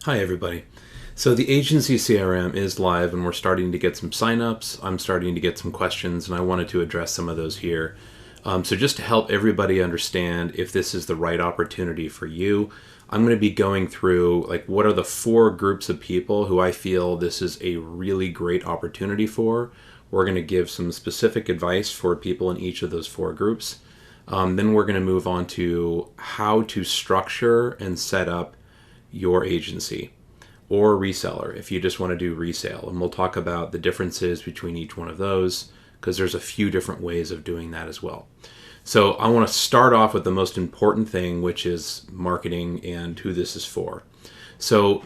Hi everybody. So the Agency CRM is live and we're starting to get some signups. I'm starting to get some questions and I wanted to address some of those here. So just to help everybody understand if this is the right opportunity for you, I'm going to be going through what are the 4 groups of people who I feel this is a really great opportunity for. We're going to give some specific advice for people in each of those 4 groups. Then we're going to move on to how to structure and set up your agency or reseller if you just want to do resale. And we'll talk about the differences between each one of those because there's a few different ways of doing that as well. So I want to start off with the most important thing, which is marketing and who this is for. So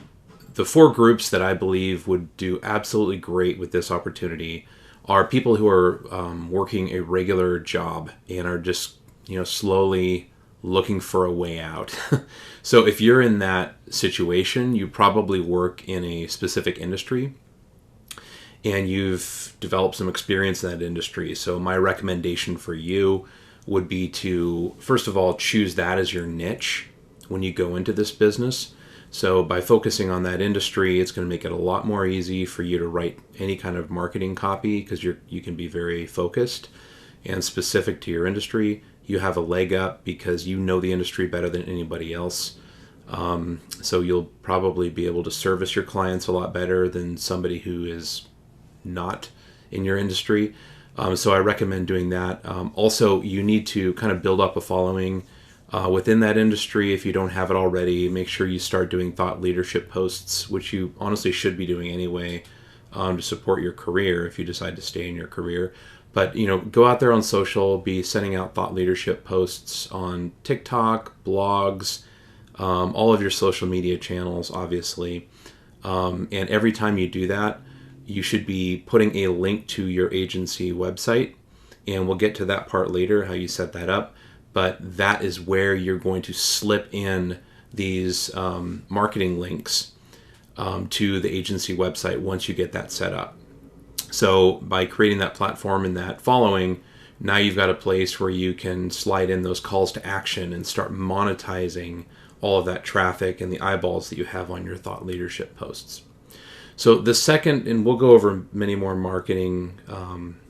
the 4 groups that I believe would do absolutely great with this opportunity are people who are working a regular job and are just slowly looking for a way out. So if you're in that situation, you probably work in a specific industry and you've developed some experience in that industry. So my recommendation for you would be to, first of all, choose that as your niche when you go into this business. So by focusing on that industry, it's going to make it a lot more easy for you to write any kind of marketing copy because you can be very focused and specific to your industry. You have a leg up because you know the industry better than anybody else. So you'll probably be able to service your clients a lot better than somebody who is not in your industry. So I recommend doing that. Also, you need to kind of build up a following within that industry. If you don't have it already, make sure you start doing thought leadership posts, which you honestly should be doing anyway, to support your career if you decide to stay in your career. But, go out there on social, be sending out thought leadership posts on TikTok, blogs, all of your social media channels, obviously. And every time you do that, you should be putting a link to your agency website. And we'll get to that part later, how you set that up. But that is where you're going to slip in these marketing links to the agency website once you get that set up. So by creating that platform and that following, now you've got a place where you can slide in those calls to action and start monetizing all of that traffic and the eyeballs that you have on your thought leadership posts. So the second, and we'll go over many more marketing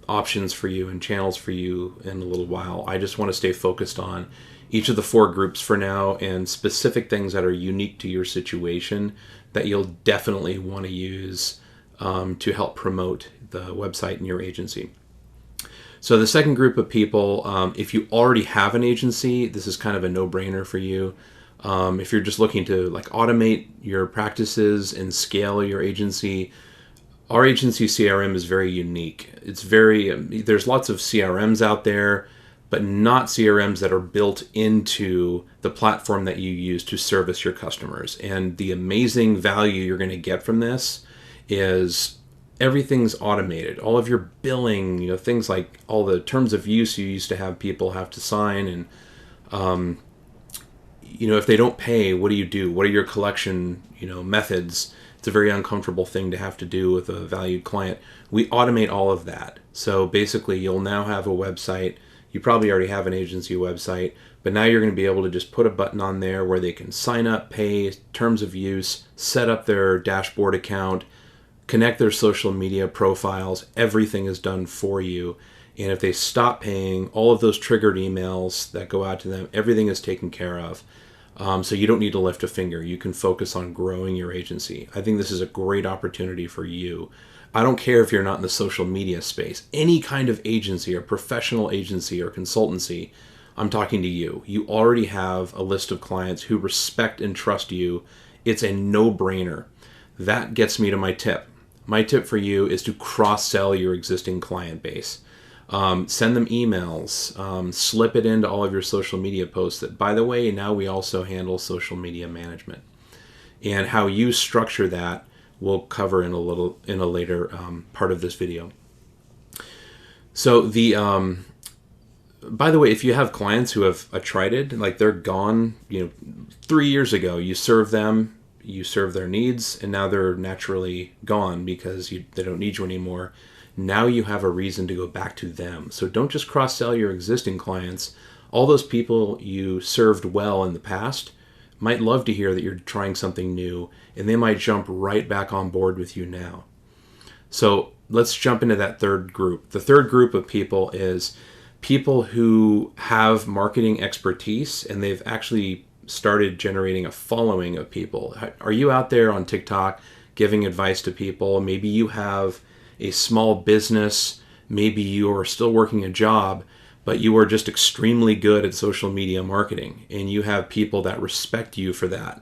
options for you and channels for you in a little while. I just want to stay focused on each of the 4 groups for now and specific things that are unique to your situation that you'll definitely want to use to help promote the website in your agency. So the second group of people, if you already have an agency, this is kind of a no-brainer for you. If you're just looking to automate your practices and scale your agency, our Agency CRM is very unique. There's lots of CRMs out there, but not CRMs that are built into the platform that you use to service your customers. And the amazing value you're going to get from this is everything's automated. All of your billing, things like all the terms of use you used to have people have to sign, and if they don't pay, what do you do? What are your collection methods? It's a very uncomfortable thing to have to do with a valued client. We automate all of that. So basically, you'll now have a website. You probably already have an agency website, but now you're going to be able to just put a button on there where they can sign up, pay, terms of use, set up their dashboard account, connect their social media profiles. Everything is done for you. And if they stop paying, all of those triggered emails that go out to them, everything is taken care of. So you don't need to lift a finger. You can focus on growing your agency. I think this is a great opportunity for you. I don't care if you're not in the social media space. Any kind of agency or professional agency or consultancy, I'm talking to you. You already have a list of clients who respect and trust you. It's a no-brainer. That gets me to my tip. My tip for you is to cross-sell your existing client base. Send them emails, slip it into all of your social media posts. That, by the way, now we also handle social media management. And how you structure that we'll cover in a later part of this video. So by the way, if you have clients who have attrited, they're gone, 3 years ago, you serve them, you serve their needs, and now they're naturally gone because they don't need you anymore. Now you have a reason to go back to them. So don't just cross-sell your existing clients. All those people you served well in the past might love to hear that you're trying something new, and they might jump right back on board with you now. So let's jump into that third group. The third group of people is people who have marketing expertise and they've actually started generating a following of people. Are you out there on TikTok giving advice to people? Maybe you have a small business, maybe you are still working a job, but you are just extremely good at social media marketing and you have people that respect you for that.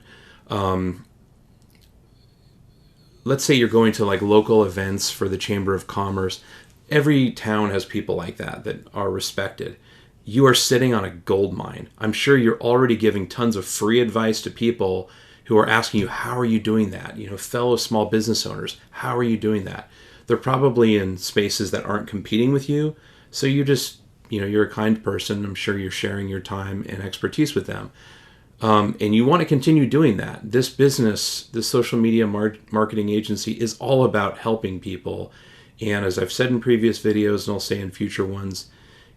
Let's say you're going to like local events for the Chamber of Commerce. Every town has people like that are respected. You are sitting on a gold mine. I'm sure you're already giving tons of free advice to people who are asking you, how are you doing that? Fellow small business owners, how are you doing that? They're probably in spaces that aren't competing with you. So you just, you're a kind person. I'm sure you're sharing your time and expertise with them. And you want to continue doing that. This business, this social media marketing agency is all about helping people. And as I've said in previous videos, and I'll say in future ones,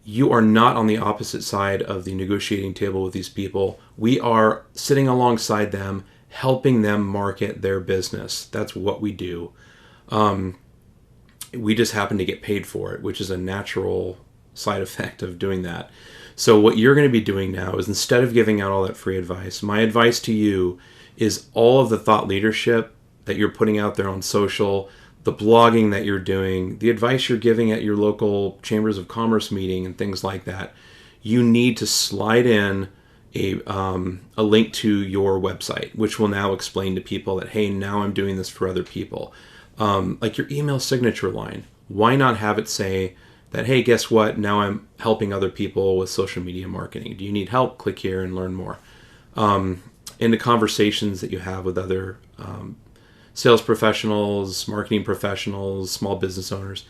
you are not on the opposite side of the negotiating table with these people. We are sitting alongside them, helping them market their business. That's what we do. We just happen to get paid for it, which is a natural side effect of doing that. So what you're going to be doing now is, instead of giving out all that free advice, my advice to you is all of the thought leadership that you're putting out there on social, the blogging that you're doing, the advice you're giving at your local chambers of commerce meeting and things like that. You need to slide in a link to your website, which will now explain to people that, hey, now I'm doing this for other people. Like your email signature line. Why not have it say that, hey, guess what? Now I'm helping other people with social media marketing. Do you need help? Click here and learn more. In the conversations that you have with other sales professionals, marketing professionals, small business owners,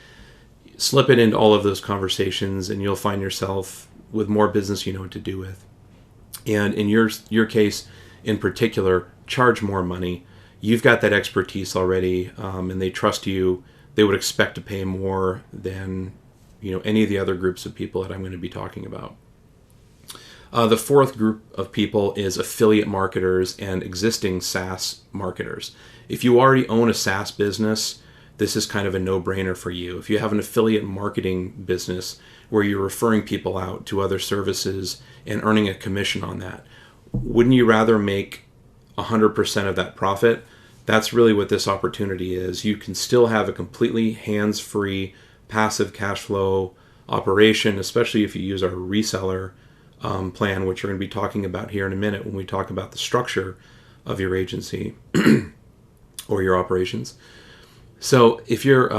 slip it into all of those conversations and you'll find yourself with more business you know what to do with. And in your case in particular, charge more money. You've got that expertise already, and they trust you. They would expect to pay more than any of the other groups of people that I'm going to be talking about. The fourth group of people is affiliate marketers and existing SaaS marketers. If you already own a SaaS business, this is kind of a no-brainer for you. If you have an affiliate marketing business where you're referring people out to other services and earning a commission on that, wouldn't you rather make 100% of that profit? That's really what this opportunity is. You can still have a completely hands-free, passive cash flow operation, especially if you use our reseller plan, which we're going to be talking about here in a minute when we talk about the structure of your agency or your operations. So if you're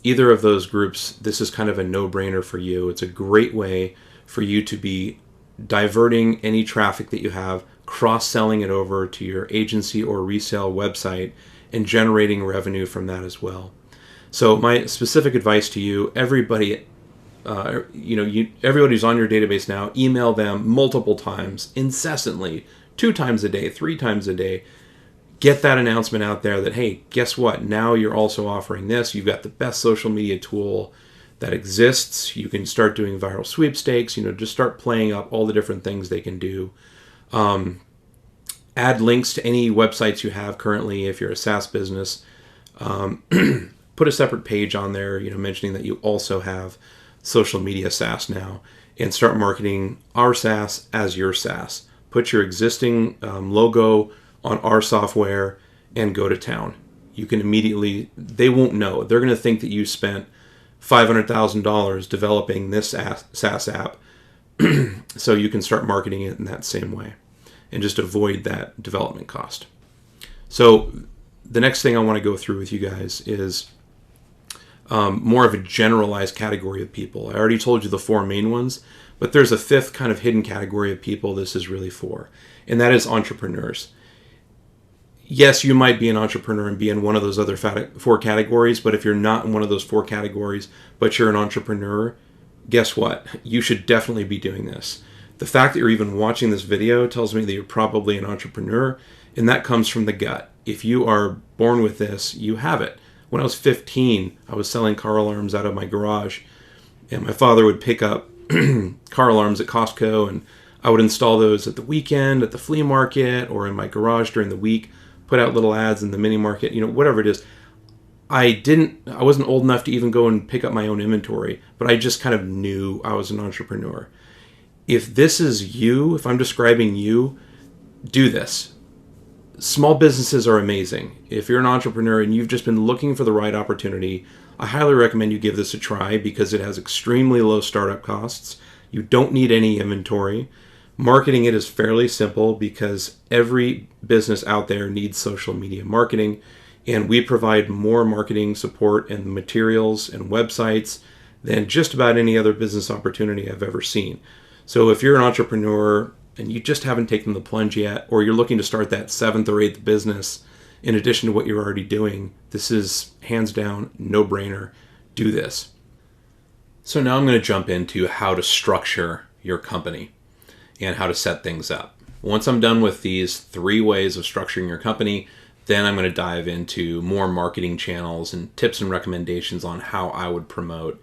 either of those groups, this is kind of a no-brainer for you. It's a great way for you to be diverting any traffic that you have, cross-selling it over to your agency or resale website, and generating revenue from that as well. So my specific advice to you, everybody, everybody who's on your database now, email them multiple times, incessantly, 2 times a day, 3 times a day. Get that announcement out there that, hey, guess what? Now you're also offering this. You've got the best social media tool that exists. You can start doing viral sweepstakes, just start playing up all the different things they can do. Add links to any websites you have currently if you're a SaaS business. Put a separate page on there, mentioning that you also have social media SaaS now, and start marketing our SaaS as your SaaS. Put your existing logo on our software and go to town. You can immediately, they won't know. They're going to think that you spent $500,000 developing this SaaS app. So you can start marketing it in that same way and just avoid that development cost. So the next thing I want to go through with you guys is more of a generalized category of people. I already told you the 4 main ones, but there's a 5th kind of hidden category of people this is really for, and that is entrepreneurs. Yes, you might be an entrepreneur and be in one of those other 4 categories, but if you're not in one of those 4 categories, but you're an entrepreneur, guess what? You should definitely be doing this. The fact that you're even watching this video tells me that you're probably an entrepreneur, and that comes from the gut. If you are born with this, you have it. When I was 15, I was selling car alarms out of my garage, and my father would pick up car alarms at Costco, and I would install those at the weekend, at the flea market, or in my garage during the week, put out little ads in the mini market, whatever it is. I wasn't old enough to even go and pick up my own inventory, but I just kind of knew I was an entrepreneur. If this is you, if I'm describing you, do this. Small businesses are amazing. If you're an entrepreneur and you've just been looking for the right opportunity, I highly recommend you give this a try because it has extremely low startup costs. You don't need any inventory. Marketing it is fairly simple because every business out there needs social media marketing, and we provide more marketing support and materials and websites than just about any other business opportunity I've ever seen. So if you're an entrepreneur and you just haven't taken the plunge yet, or you're looking to start that 7th or 8th business in addition to what you're already doing, this is hands down, no-brainer. Do this. So now I'm going to jump into how to structure your company and how to set things up. Once I'm done with these 3 ways of structuring your company, then I'm going to dive into more marketing channels and tips and recommendations on how I would promote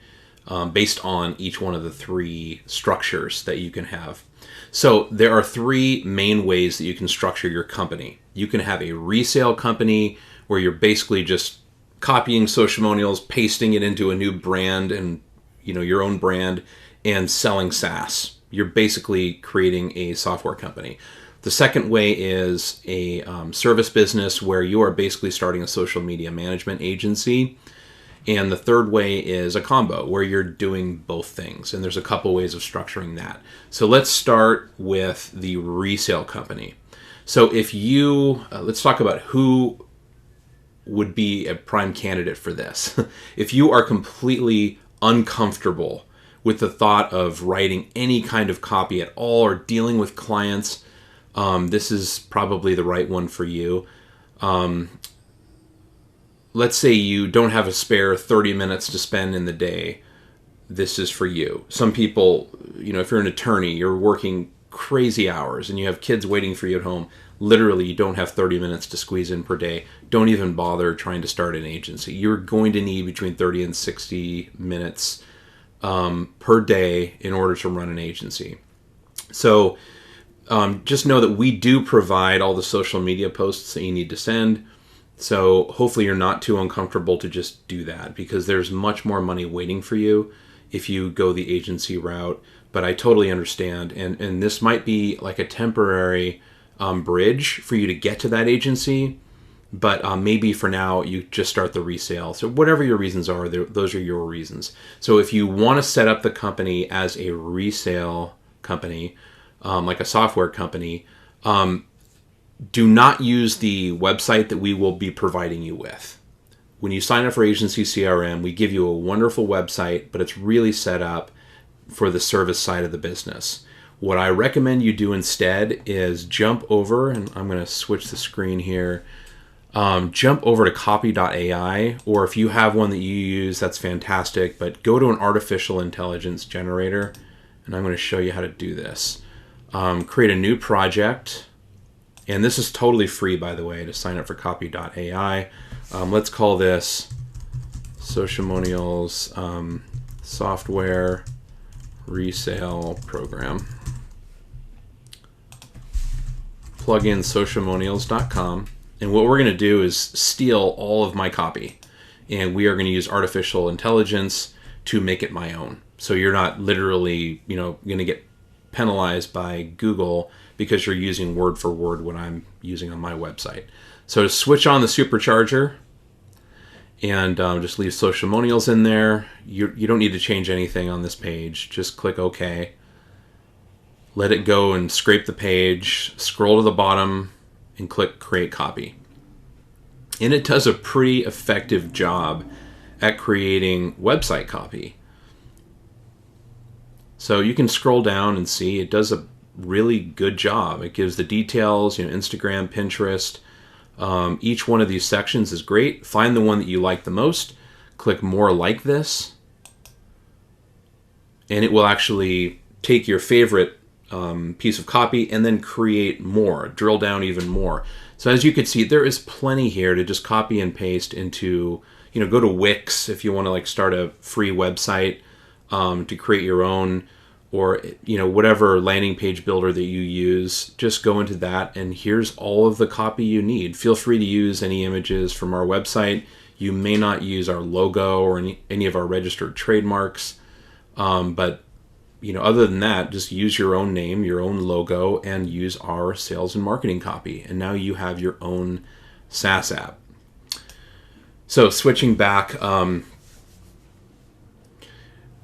based on each one of the 3 structures that you can have. So there are 3 main ways that you can structure your company. You can have a resale company where you're basically just copying socialmonials, pasting it into a new brand and your own brand and selling SaaS. You're basically creating a software company. The second way is a service business where you are basically starting a social media management agency. And the third way is a combo where you're doing both things. And there's a couple ways of structuring that. So let's start with the resale company. So if you, let's talk about who would be a prime candidate for this. If you are completely uncomfortable with the thought of writing any kind of copy at all or dealing with clients, this is probably the right one for you. Let's say you don't have a spare 30 minutes to spend in the day. This is for you. Some people, if you're an attorney, you're working crazy hours and you have kids waiting for you at home. Literally, you don't have 30 minutes to squeeze in per day. Don't even bother trying to start an agency. You're going to need between 30 and 60 minutes per day in order to run an agency. So just know that we do provide all the social media posts that you need to send. So hopefully you're not too uncomfortable to just do that because there's much more money waiting for you if you go the agency route. But I totally understand. And this might be like a temporary bridge for you to get to that agency. But maybe for now you just start the resale. So whatever your reasons are, those are your reasons. So if you want to set up the company as a resale company, like a software company, do not use the website that we will be providing you with. When you sign up for Agency CRM, we give you a wonderful website, but it's really set up for the service side of the business. What I recommend you do instead is jump over, and I'm going to switch the screen here, jump over to copy.ai, or if you have one that you use, that's fantastic, but go to an artificial intelligence generator, and I'm going to show you how to do this. Create a new project. And this is totally free, by the way, to sign up for copy.ai. Let's call this Socialmonials Software Resale Program. Plug in socialmonials.com. And what we're going to do is steal all of my copy. And we are going to use artificial intelligence to make it my own. So you're not literally, going to get penalized by Google because you're using word for word what I'm using on my website. So to switch on the supercharger and just leave socialmonials in there. You don't need to change anything on this page. Just click OK. Let it go and scrape the page. Scroll to the bottom and click Create Copy. And it does a pretty effective job at creating website copy. So you can scroll down and see it does a really good job. It gives the details, Instagram, Pinterest. Each one of these sections is great. Find the one that you like the most. Click More Like This. And it will actually take your favorite piece of copy and then create more, drill down even more. So as you can see, there is plenty here to just copy and paste into, go to Wix if you want to start a free website to create your own. or whatever landing page builder that you use. Just go into that, and here's all of the copy you need. Feel free to use any images from our website. You may not use our logo or any of our registered trademarks, but other than that, just use your own name, your own logo, and use our sales and marketing copy, and now you have your own SaaS app. So switching back,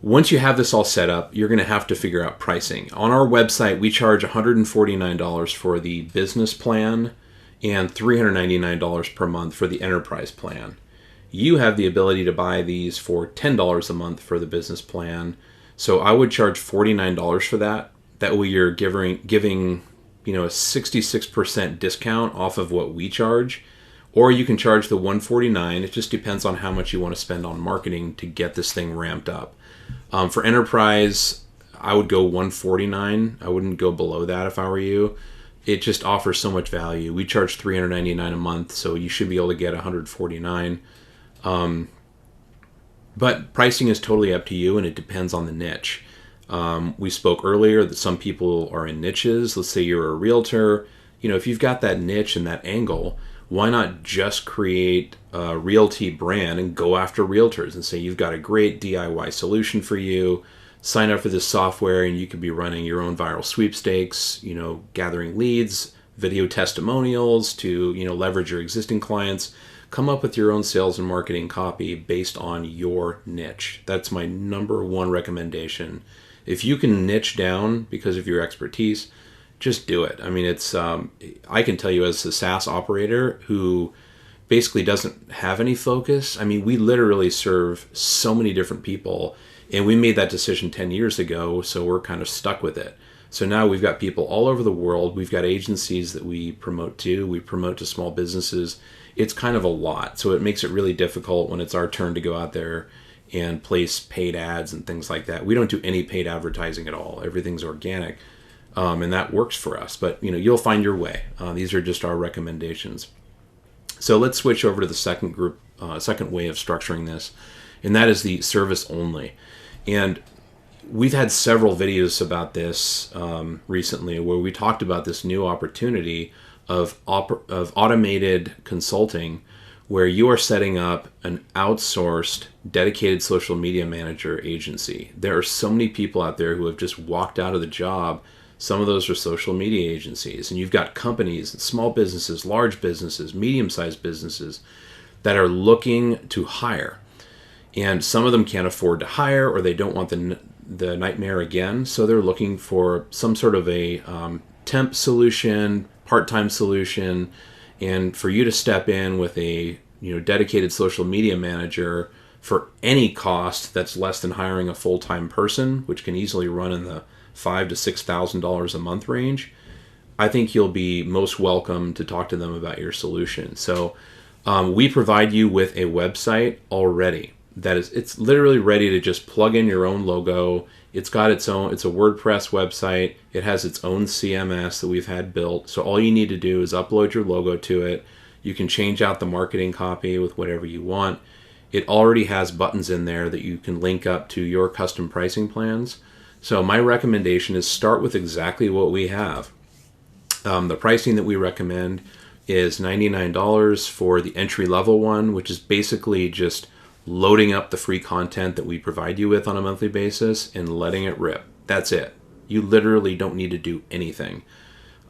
once you have this all set up, you're going to have to figure out pricing. On our website, we charge $149 for the business plan and $399 per month for the enterprise plan. You have the ability to buy these for $10 a month for the business plan. So I would charge $49 for that. That way you're giving a 66% discount off of what we charge. Or you can charge the $149. It just depends on how much you want to spend on marketing to get this thing ramped up. For enterprise, I would go $149. I wouldn't go below that if I were you. It just offers so much value. We charge $399 a month, so you should be able to get $149. But pricing is totally up to you, and it depends on the niche. We spoke earlier that some people are in niches. Let's say you're a realtor. If you've got that niche and that angle, why not just create a realty brand and go after realtors and say you've got a great DIY solution for you. Sign up for this software and you could be running your own viral sweepstakes, gathering leads, video testimonials to, leverage your existing clients. Come up with your own sales and marketing copy based on your niche. That's my number one recommendation. If you can niche down because of your expertise, just do it. I mean, I can tell you as a SaaS operator who basically doesn't have any focus. I mean, we literally serve so many different people, and we made that decision 10 years ago, so we're kind of stuck with it. So now we've got people all over the world. We've got agencies that we promote to. We promote to small businesses. It's kind of a lot, so it makes it really difficult when it's our turn to go out there and place paid ads and things like that. We don't do any paid advertising at all. Everything's organic. And that works for us, but you'll find your way. These are just our recommendations. So let's switch over to the second way of structuring this, and that is the service only. And we've had several videos about this recently, where we talked about this new opportunity of automated consulting, where you are setting up an outsourced, dedicated social media manager agency. There are so many people out there who have just walked out of the job. Some of those are social media agencies, and you've got companies, small businesses, large businesses, medium-sized businesses that are looking to hire. And some of them can't afford to hire, or they don't want the nightmare again, so they're looking for some sort of a temp solution, part-time solution, and for you to step in with a dedicated social media manager for any cost that's less than hiring a full-time person, which can easily run in the $5,000 to $6,000 a month range, I think you'll be most welcome to talk to them about your solution. So we provide you with a website already it's literally ready to just plug in your own logo. It's got it's a WordPress website. It has its own CMS that we've had built. So all you need to do is upload your logo to it. You can change out the marketing copy with whatever you want. It already has buttons in there that you can link up to your custom pricing plans. So my recommendation is start with exactly what we have. The pricing that we recommend is $99 for the entry-level one, which is basically just loading up the free content that we provide you with on a monthly basis and letting it rip. That's it. You literally don't need to do anything.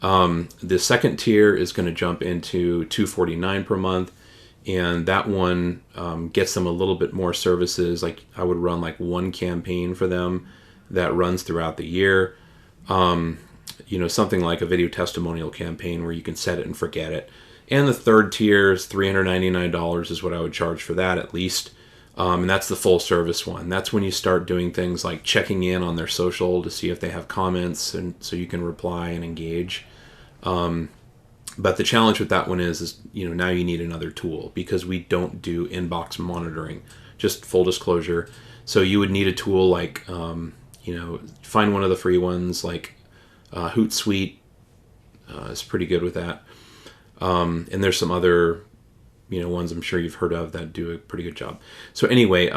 The second tier is going to jump into $249 per month, and that one gets them a little bit more services. Like I would run like one campaign for them that runs throughout the year. Something like a video testimonial campaign where you can set it and forget it. And the third tier is $399 is what I would charge for that at least. And that's the full service one. That's when you start doing things like checking in on their social to see if they have comments, and so you can reply and engage. But the challenge with that one is now you need another tool because we don't do inbox monitoring, just full disclosure. So you would need a tool like, find one of the free ones like Hootsuite is pretty good with that. And there's some other ones I'm sure you've heard of that do a pretty good job. So anyway,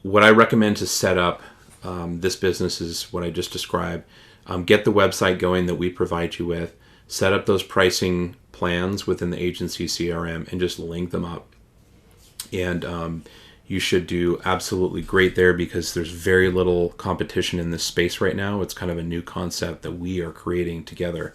what I recommend to set up this business is what I just described. Get the website going that we provide you with, set up those pricing plans within the agency CRM, and just link them up. And you should do absolutely great there because there's very little competition in this space right now. It's kind of a new concept that we are creating together.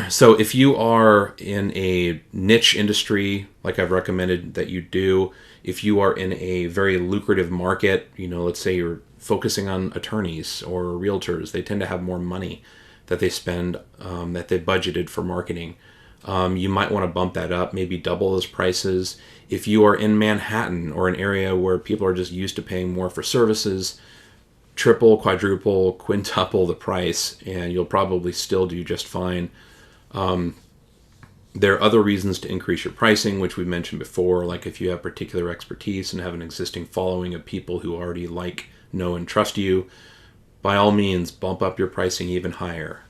So if you are in a niche industry, like I've recommended that you do, if you are in a very lucrative market, let's say you're focusing on attorneys or realtors, they tend to have more money that they spend, that they budgeted for marketing. You might want to bump that up, maybe double those prices. If you are in Manhattan or an area where people are just used to paying more for services, triple, quadruple, quintuple the price, and you'll probably still do just fine. There are other reasons to increase your pricing, which we mentioned before, like if you have particular expertise and have an existing following of people who already like, know, and trust you, by all means, bump up your pricing even higher.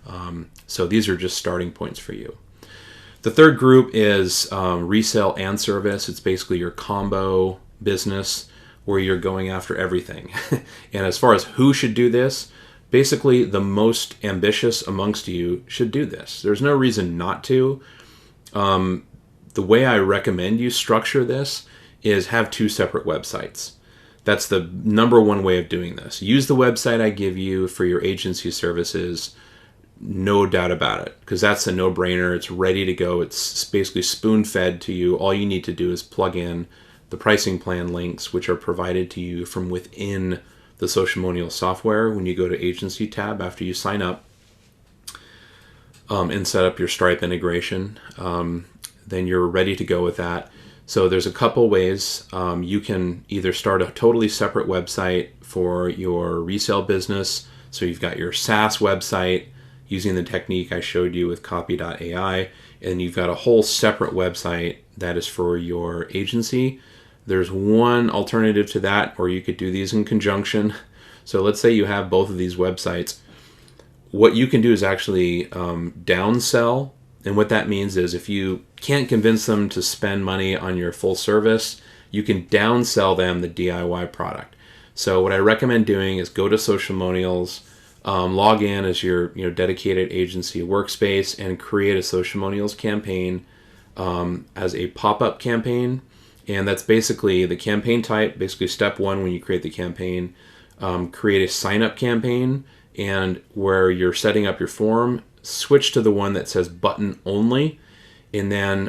So these are just starting points for you. The third group is resale and service. It's basically your combo business where you're going after everything. And as far as who should do this, basically the most ambitious amongst you should do this. There's no reason not to. The way I recommend you structure this is have 2 separate websites. That's the number one way of doing this. Use the website I give you for your agency services, no doubt about it, because that's a no-brainer. It's ready to go. It's basically spoon-fed to you. All you need to do is plug in the pricing plan links, which are provided to you from within the Socialmonial software when you go to Agency tab after you sign up and set up your Stripe integration. Then you're ready to go with that. So there's a couple ways. You can either start a totally separate website for your resale business. So you've got your SaaS website using the technique I showed you with copy.ai, and you've got a whole separate website that is for your agency. There's one alternative to that, or you could do these in conjunction. So let's say you have both of these websites. What you can do is actually downsell. And what that means is if you can't convince them to spend money on your full service, you can downsell them the DIY product. So what I recommend doing is go to Socialmonials, log in as your dedicated agency workspace, and create a Socialmonials campaign as a pop-up campaign. And that's basically the campaign type. Basically, step 1 when you create the campaign, create a sign-up campaign, and where you're setting up your form, switch to the one that says button only. And then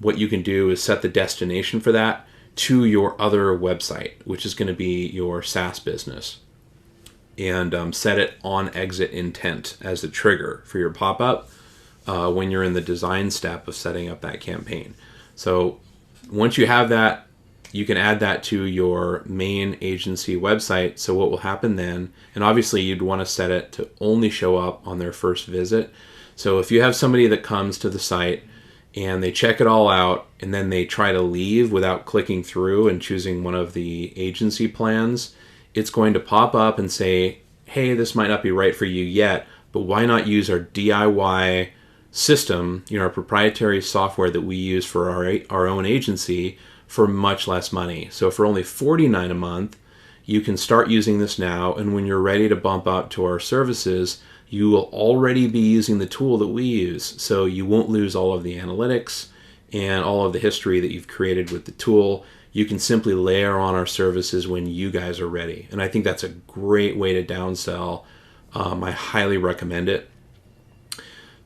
what you can do is set the destination for that to your other website, which is going to be your SaaS business. And set it on exit intent as the trigger for your pop-up when you're in the design step of setting up that campaign. So once you have that, you can add that to your main agency website. So what will happen then, and obviously you'd want to set it to only show up on their first visit. So if you have somebody that comes to the site and they check it all out and then they try to leave without clicking through and choosing one of the agency plans, it's going to pop up and say, hey, this might not be right for you yet, but why not use our DIY system, our proprietary software that we use for our own agency for much less money. So for only $49 a month, you can start using this now, and when you're ready to bump up to our services, you will already be using the tool that we use. So you won't lose all of the analytics and all of the history that you've created with the tool. You can simply layer on our services when you guys are ready. And I think that's a great way to downsell. I highly recommend it.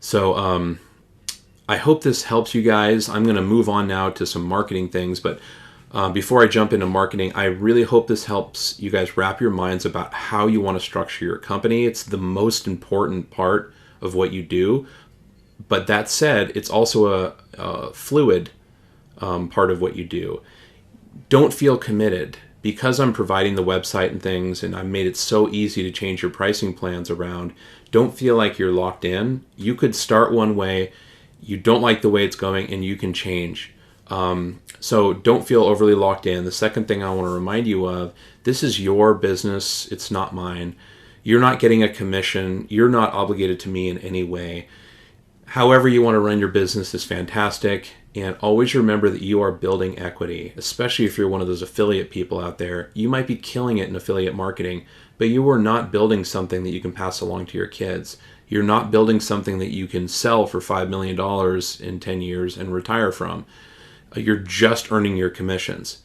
So I hope this helps you guys. I'm going to move on now to some marketing things, but before I jump into marketing, I really hope this helps you guys wrap your minds about how you want to structure your company. It's the most important part of what you do. But that said, it's also a fluid part of what you do. Don't feel committed. Because I'm providing the website and things, and I've made it so easy to change your pricing plans around, don't feel like you're locked in. You could start one way, you don't like the way it's going, and you can change. So don't feel overly locked in. The second thing I want to remind you of, this is your business, it's not mine. You're not getting a commission. You're not obligated to me in any way. However you want to run your business is fantastic. And always remember that you are building equity, especially if you're one of those affiliate people out there. You might be killing it in affiliate marketing, but you are not building something that you can pass along to your kids. You're not building something that you can sell for $5 million in 10 years and retire from. You're just earning your commissions.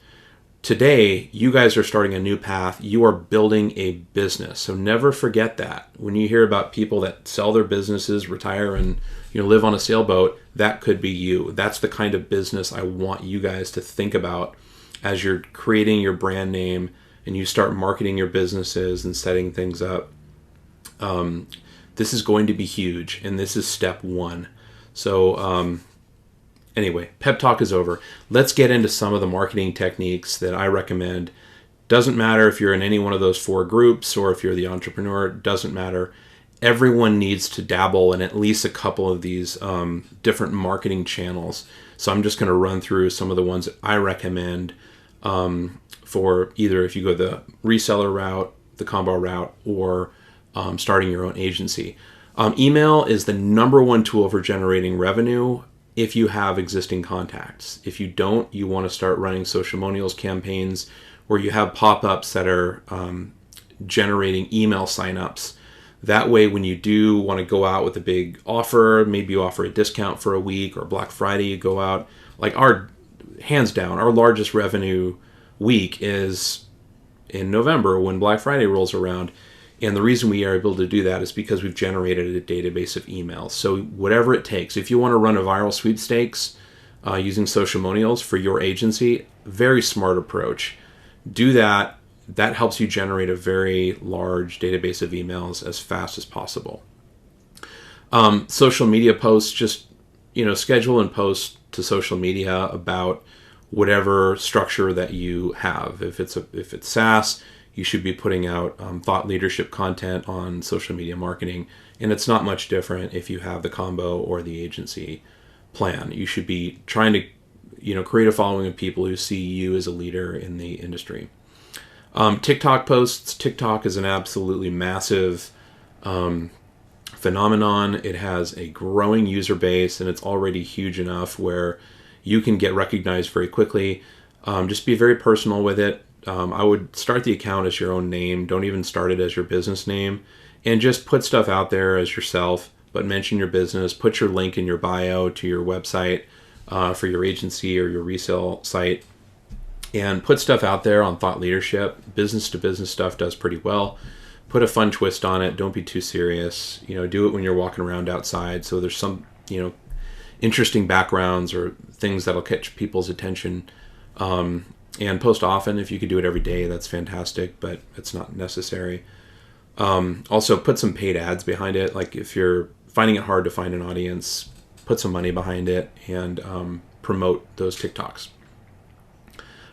Today, you guys are starting a new path. You are building a business. So never forget that. When you hear about people that sell their businesses, retire, and live on a sailboat, that could be you. That's the kind of business I want you guys to think about as you're creating your brand name and you start marketing your businesses and setting things up. This is going to be huge, and this is step one. So anyway, pep talk is over. Let's get into some of the marketing techniques that I recommend. Doesn't matter if you're in any one of those 4 groups or if you're the entrepreneur, doesn't matter. Everyone needs to dabble in at least a couple of these different marketing channels. So I'm just going to run through some of the ones that I recommend for either if you go the reseller route, the combo route, or starting your own agency. Email is the number one tool for generating revenue if you have existing contacts. If you don't, you want to start running socialmonials campaigns where you have pop-ups that are generating email signups. That way, when you do want to go out with a big offer, maybe you offer a discount for a week, or Black Friday, you go out. Like hands down, our largest revenue week is in November when Black Friday rolls around. And the reason we are able to do that is because we've generated a database of emails. So whatever it takes, if you want to run a viral sweepstakes using socialmonials for your agency, very smart approach. Do that. That helps you generate a very large database of emails as fast as possible. Social media posts, just schedule and post to social media about whatever structure that you have. If it's SaaS, you should be putting out thought leadership content on social media marketing, and it's not much different if you have the combo or the agency plan. You should be trying to create a following of people who see you as a leader in the industry. TikTok posts. TikTok is an absolutely massive phenomenon. It has a growing user base, and it's already huge enough where you can get recognized very quickly. Just be very personal with it. I would start the account as your own name. Don't even start it as your business name. And just put stuff out there as yourself, but mention your business. Put your link in your bio to your website for your agency or your resale site. And put stuff out there on thought leadership. Business-to-business stuff does pretty well. Put a fun twist on it. Don't be too serious. Do it when you're walking around outside. So there's some, interesting backgrounds or things that'll catch people's attention. And post often. If you could do it every day, that's fantastic, but it's not necessary. Also, put some paid ads behind it. Like if you're finding it hard to find an audience, put some money behind it and promote those TikToks.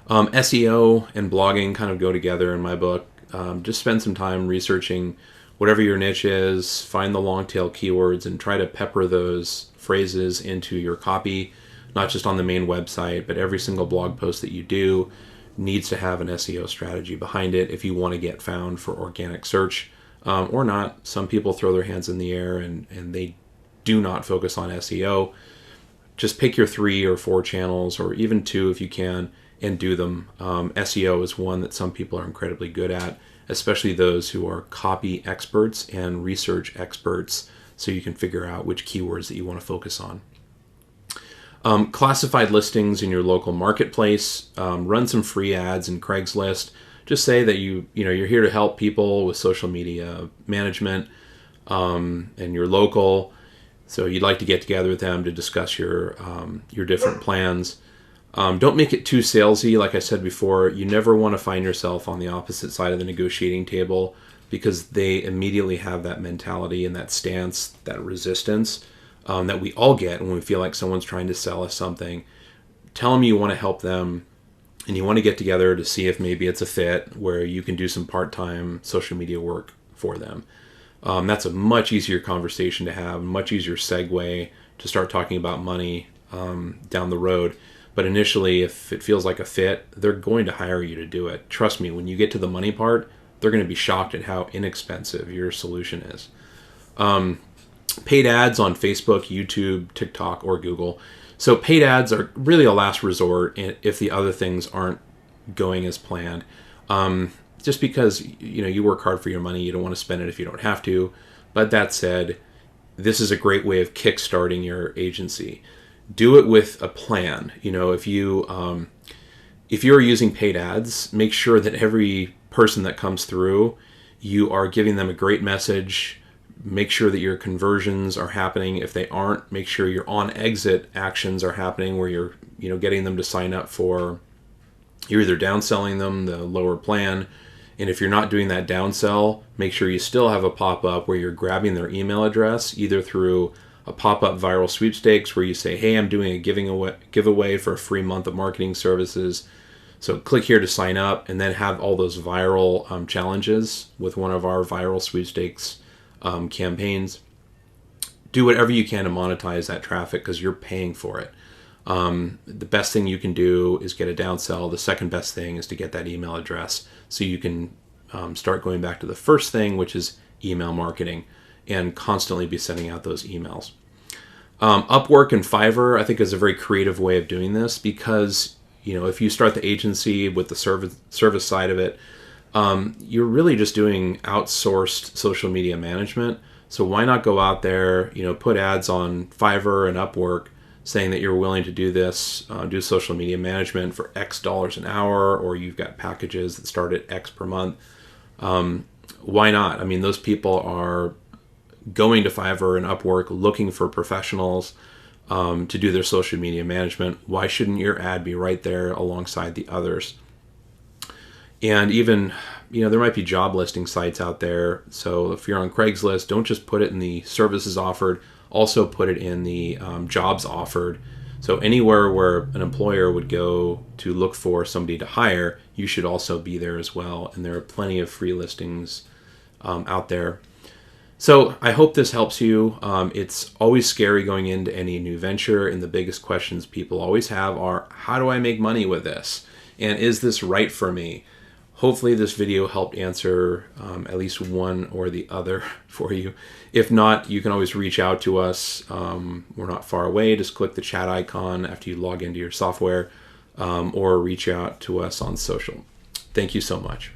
SEO and blogging kind of go together in my book. Just spend some time researching whatever your niche is, find the long tail keywords, and try to pepper those phrases into your copy, not just on the main website, but every single blog post that you do needs to have an SEO strategy behind it if you want to get found for organic search or not. Some people throw their hands in the air and they do not focus on SEO. Just pick your 3 or 4 channels, or even 2 if you can, and do them. SEO is one that some people are incredibly good at, especially those who are copy experts and research experts, so you can figure out which keywords that you want to focus on. Classified listings in your local marketplace. Run some free ads in Craigslist. Just say that you're here to help people with social media management, and you're local, so you'd like to get together with them to discuss your different plans. Don't make it too salesy. Like I said before, you never want to find yourself on the opposite side of the negotiating table, because they immediately have that mentality and that stance, that resistance that we all get when we feel like someone's trying to sell us something. Tell them you want to help them and you want to get together to see if maybe it's a fit where you can do some part-time social media work for them. That's a much easier conversation to have, much easier segue to start talking about money down the road. But initially, if it feels like a fit, they're going to hire you to do it. Trust me, when you get to the money part, they're going to be shocked at how inexpensive your solution is. Paid ads on Facebook, YouTube, TikTok, or Google. So paid ads are really a last resort if the other things aren't going as planned. Just because you work hard for your money, you don't want to spend it if you don't have to. But that said, this is a great way of kickstarting your agency. Do it with a plan. If you're using paid ads, make sure that every person that comes through, you are giving them a great message. Make sure that your conversions are happening. If they aren't, make sure your on-exit actions are happening where you're getting them to sign up for, you're either downselling them the lower plan. And if you're not doing that downsell, make sure you still have a pop-up where you're grabbing their email address, either through a pop-up viral sweepstakes where you say, hey, I'm doing a giveaway for a free month of marketing services. So click here to sign up, and then have all those viral challenges with one of our viral sweepstakes campaigns. Do whatever you can to monetize that traffic because you're paying for it. The best thing you can do is get a downsell. The second best thing is to get that email address so you can start going back to the first thing, which is email marketing, and constantly be sending out those emails. Upwork and Fiverr, I think, is a very creative way of doing this because if you start the agency with the service side of it, you're really just doing outsourced social media management. So why not go out there, put ads on Fiverr and Upwork saying that you're willing to do this, do social media management for X dollars an hour, or you've got packages that start at X per month. Why not? I mean, those people are going to Fiverr and Upwork looking for professionals to do their social media management. Why shouldn't your ad be right there alongside the others? And even, there might be job listing sites out there. So if you're on Craigslist, don't just put it in the services offered, also put it in the jobs offered. So anywhere where an employer would go to look for somebody to hire, you should also be there as well. And there are plenty of free listings out there. So I hope this helps you. It's always scary going into any new venture, and the biggest questions people always have are, how do I make money with this? And is this right for me? Hopefully this video helped answer at least one or the other for you. If not, you can always reach out to us. We're not far away. Just click the chat icon after you log into your software, or reach out to us on social. Thank you so much.